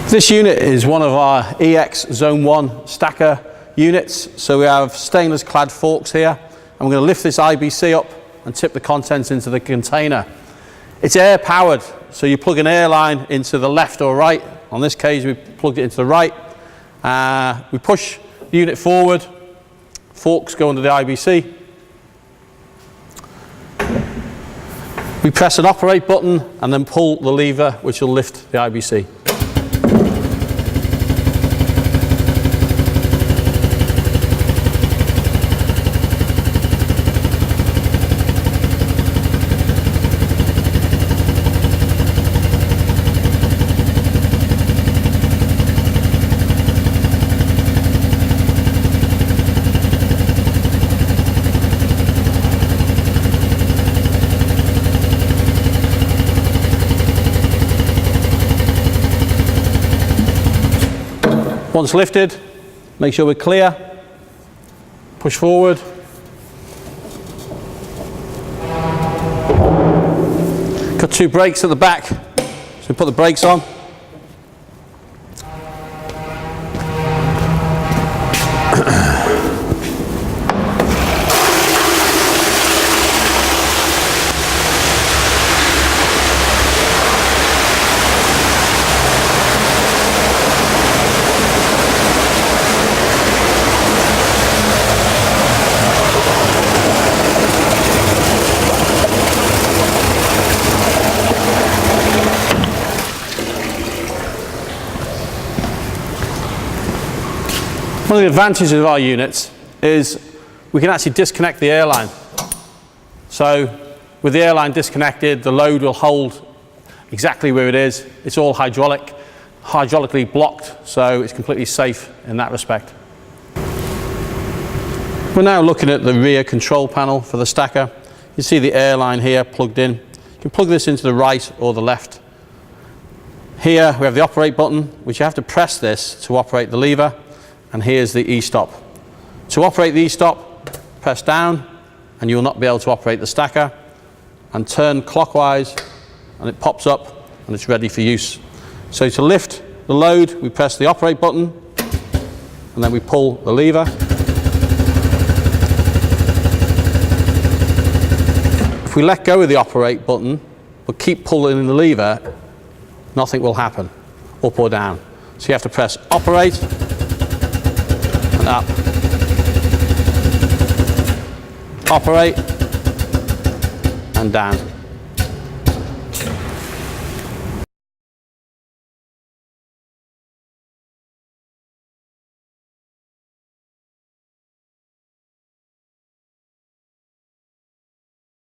This unit is one of our ATEX Zone 1 stacker units. So we have stainless clad forks here, and we're going to lift this IBC up and tip the contents into the container. It's air powered, so you plug an airline into the left or right. On this case we plugged it into the right. We push the unit forward, forks go under the IBC. We press an operate button and then pull the lever which will lift the IBC. Once lifted, make sure we're clear, push forward. Got two brakes at the back, so we put the brakes on. One of the advantages of our units is we can actually disconnect the airline. So with the airline disconnected, the load will hold exactly where it is. It's all hydraulically blocked, so it's completely safe in that respect. We're now looking at the rear control panel for the stacker. You see the airline here plugged in. You can plug this into the right or the left. Here we have the operate button, which you have to press this to operate the lever. And here's the e-stop. To operate the e-stop, press down and you will not be able to operate the stacker, and turn clockwise and it pops up and it's ready for use. So to lift the load, we press the operate button and then we pull the lever. If we let go of the operate button but keep pulling the lever, nothing will happen, up or down. So you have to press operate, up, operate, and down.